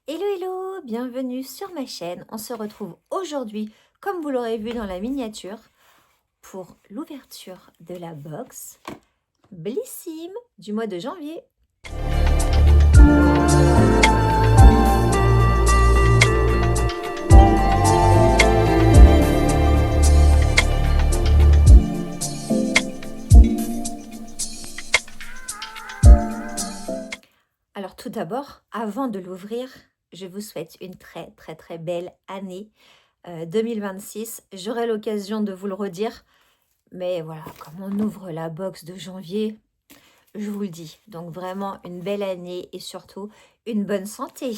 Hello hello, bienvenue sur ma chaîne. On se retrouve aujourd'hui, comme vous l'aurez vu dans la miniature, pour l'ouverture de la box Blissim du mois de janvier. Alors tout d'abord, avant de l'ouvrir, je vous souhaite une très belle année 2026. J'aurai l'occasion de vous le redire, mais voilà, comme on ouvre la box de janvier, je vous le dis. Donc vraiment une belle année et surtout une bonne santé.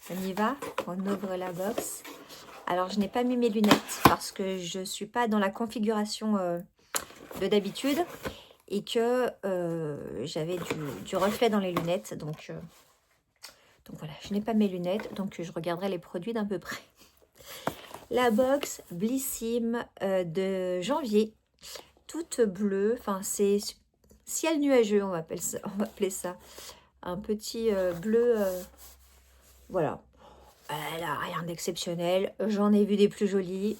On y va, on ouvre la box. Alors je n'ai pas mis mes lunettes parce que je ne suis pas dans la configuration de d'habitude et que j'avais du reflet dans les lunettes. Donc voilà, je n'ai pas mes lunettes, donc je regarderai les produits d'un peu près. La box Blissim de janvier, toute bleue, enfin c'est ciel nuageux, on va appeler ça. Un petit bleu, voilà. Elle a rien d'exceptionnel, j'en ai vu des plus jolies,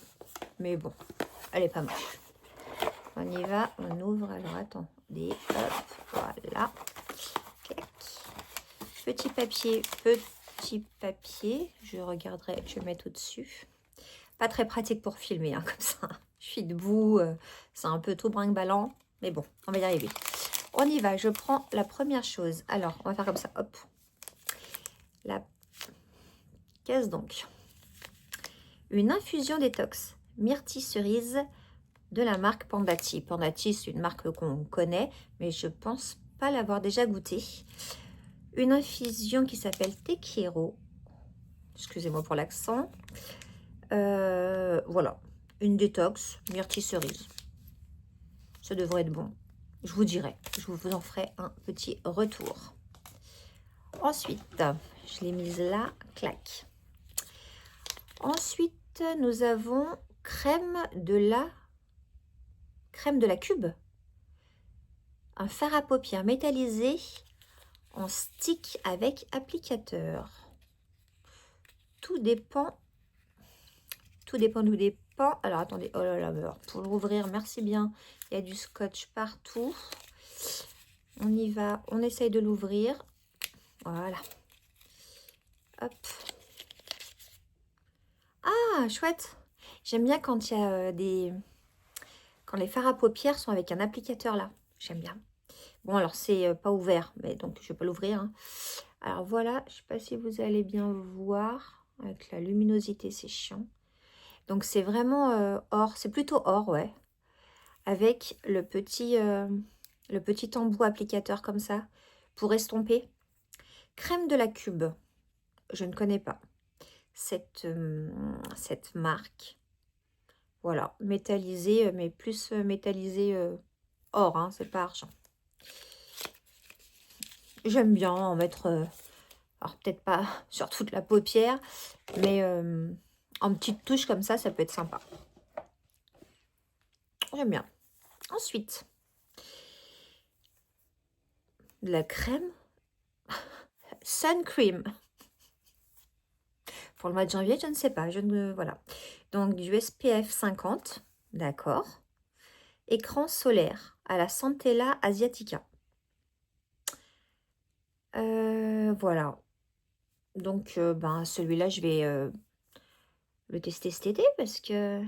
mais bon, elle est pas moche. On y va, on ouvre, alors attendez, hop, voilà. Clac. Petit papier, je regarderai, je vais mettre au-dessus. Pas très pratique pour filmer, hein, comme ça. Je suis debout, c'est un peu tout brinque-ballant, mais bon, on va y arriver. On y va, je prends la première chose. Alors, on va faire comme ça, hop. La caisse donc. Une infusion détox, myrtille cerise de la marque Pandati. Pandati, c'est une marque qu'on connaît, mais je pense pas l'avoir déjà goûté. Une infusion qui s'appelle Tequiero. Excusez-moi pour l'accent. Voilà, une détox, myrtille cerise. Ça devrait être bon. Je vous dirai, je vous en ferai un petit retour. Ensuite, je l'ai mise là, clac. Ensuite, nous avons crème de la cube. Un fard à paupières métallisé en stick avec applicateur. Tout dépend. Alors attendez, oh là là, pour l'ouvrir, merci bien. Il y a du scotch partout. On y va, on essaye de l'ouvrir. Voilà. Hop. Ah, chouette. J'aime bien quand il y a quand les fards à paupières sont avec un applicateur là. J'aime bien. Bon, alors c'est pas ouvert, mais donc je vais pas l'ouvrir. Hein. Alors voilà, je sais pas si vous allez bien voir. Avec la luminosité, c'est chiant. Donc c'est vraiment or, c'est plutôt or, ouais. Avec le petit embout applicateur comme ça pour estomper. Crème de la cube. Je ne connais pas cette marque. Voilà, métallisé, mais plus métallisé or, hein, c'est pas argent. J'aime bien en mettre, alors peut-être pas sur toute la paupière, mais en petite touche comme ça peut être sympa. J'aime bien. Ensuite, de la crème Sun Cream. Pour le mois de janvier, je ne sais pas. Voilà. Donc, du SPF 50. D'accord. Écran solaire à la Centella Asiatica. Voilà. Donc, ben, celui-là, je vais le tester cet été parce que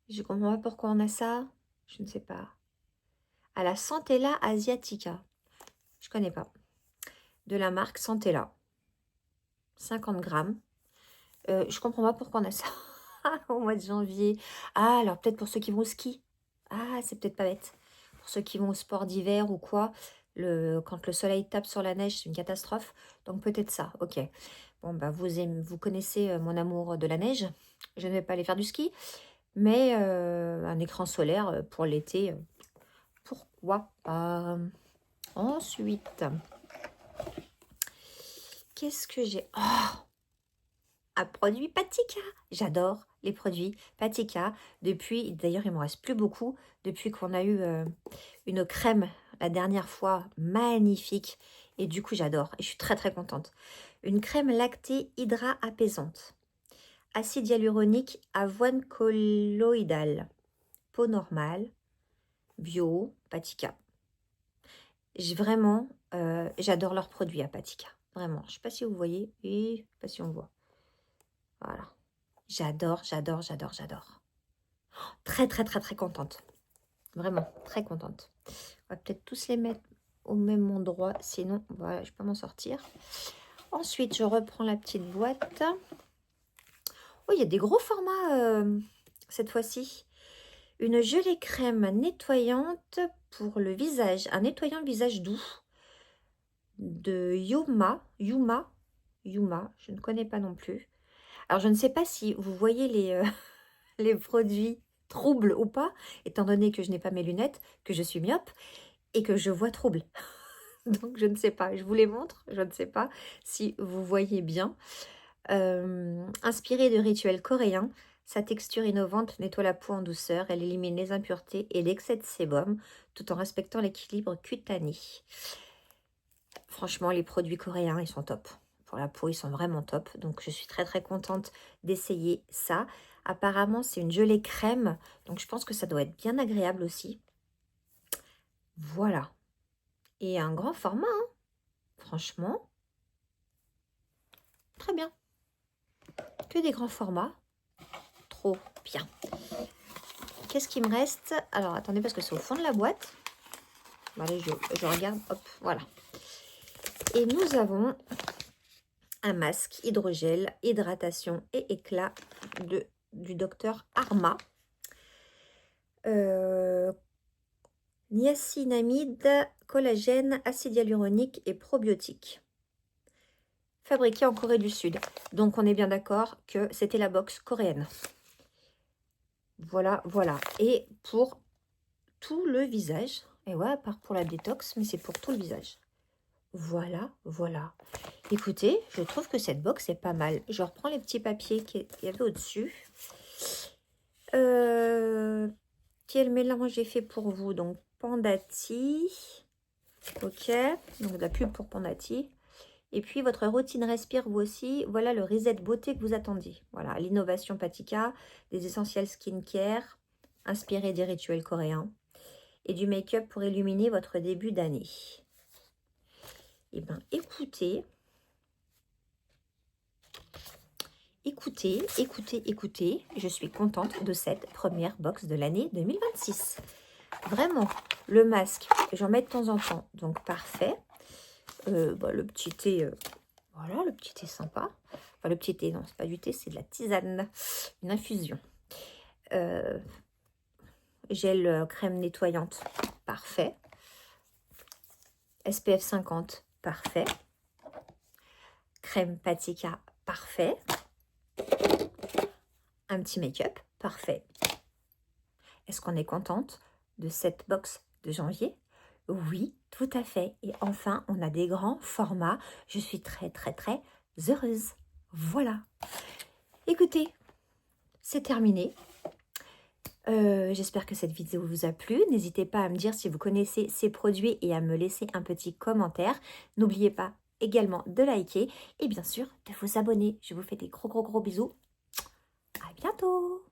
je comprends pas pourquoi on a ça. Je ne sais pas. À la Centella Asiatica. Je connais pas. De la marque Centella. 50 grammes. Je comprends pas pourquoi on a ça au mois de janvier. Ah, alors peut-être pour ceux qui vont au ski. Ah, c'est peut-être pas bête. Pour ceux qui vont au sport d'hiver ou quoi, quand le soleil tape sur la neige, c'est une catastrophe. Donc peut-être ça, ok. Bon, bah, vous connaissez mon amour de la neige. Je ne vais pas aller faire du ski. Mais un écran solaire pour l'été, pourquoi pas. Ensuite, qu'est-ce que j'ai? Oh, un produit Patika. J'adore les produits Patika. Depuis, d'ailleurs, il ne me reste plus beaucoup. Depuis qu'on a eu une crème la dernière fois, magnifique. Et du coup, j'adore. Et je suis très, très contente. Une crème lactée hydra apaisante. Acide hyaluronique, avoine colloïdale. Peau normale, bio, Patika. Vraiment, j'adore leurs produits à Patika. Vraiment. Je ne sais pas si vous voyez. Et je ne sais pas si on voit. Voilà. J'adore, j'adore, j'adore, j'adore. Très, très, très, très contente. Vraiment, très contente. On va peut-être tous les mettre au même endroit. Sinon, voilà, je ne peux pas m'en sortir. Ensuite, je reprends la petite boîte. Oh, il y a des gros formats cette fois-ci. Une gelée crème nettoyante pour le visage. Un nettoyant de visage doux de Yuma. Je ne connais pas non plus. Alors, je ne sais pas si vous voyez les produits troubles ou pas, étant donné que je n'ai pas mes lunettes, que je suis myope et que je vois trouble. Donc, je ne sais pas. Je vous les montre. Je ne sais pas si vous voyez bien. Inspirée de rituels coréens, sa texture innovante nettoie la peau en douceur. Elle élimine les impuretés et l'excès de sébum tout en respectant l'équilibre cutané. Franchement, les produits coréens, ils sont top. Pour la peau, ils sont vraiment top. Donc, je suis très, très contente d'essayer ça. Apparemment, c'est une gelée crème. Donc, je pense que ça doit être bien agréable aussi. Voilà. Et un grand format, hein. Franchement, très bien. Que des grands formats. Trop bien. Qu'est-ce qui me reste? Alors, attendez, parce que c'est au fond de la boîte. Bon, allez, je regarde. Hop, voilà. Et nous avons un masque hydrogel, hydratation et éclat du docteur Arma. Niacinamide, collagène, acide hyaluronique et probiotique. Fabriqué en Corée du Sud. Donc, on est bien d'accord que c'était la box coréenne. Voilà, voilà. Et pour tout le visage. Et ouais, à part pour la détox, mais c'est pour tout le visage. Voilà, voilà. Écoutez, je trouve que cette box est pas mal. Je reprends les petits papiers qu'il y avait au-dessus. Quel mélange j'ai fait pour vous? Donc, Pandati. Ok. Donc, de la pub pour Pandati. Et puis, votre routine respire vous aussi. Voilà le reset beauté que vous attendiez. Voilà, l'innovation Patika, des essentiels skincare, inspirés des rituels coréens. Et du make-up pour illuminer votre début d'année. Eh bien, écoutez, je suis contente de cette première box de l'année 2026. Vraiment, le masque, j'en mets de temps en temps, donc parfait. Le petit thé, voilà, le petit thé sympa. Enfin, le petit thé, non, c'est pas du thé, c'est de la tisane, une infusion. Gel crème nettoyante, parfait. SPF 50, parfait. Crème Patika, parfait. Un petit make-up, parfait. Est-ce qu'on est contente de cette box de janvier? Oui, tout à fait. Et enfin, on a des grands formats. Je suis très, très, très heureuse. Voilà. Écoutez, c'est terminé. J'espère que cette vidéo vous a plu. N'hésitez pas à me dire si vous connaissez ces produits et à me laisser un petit commentaire. N'oubliez pas également de liker et bien sûr de vous abonner. Je vous fais des gros, gros, gros bisous. À bientôt!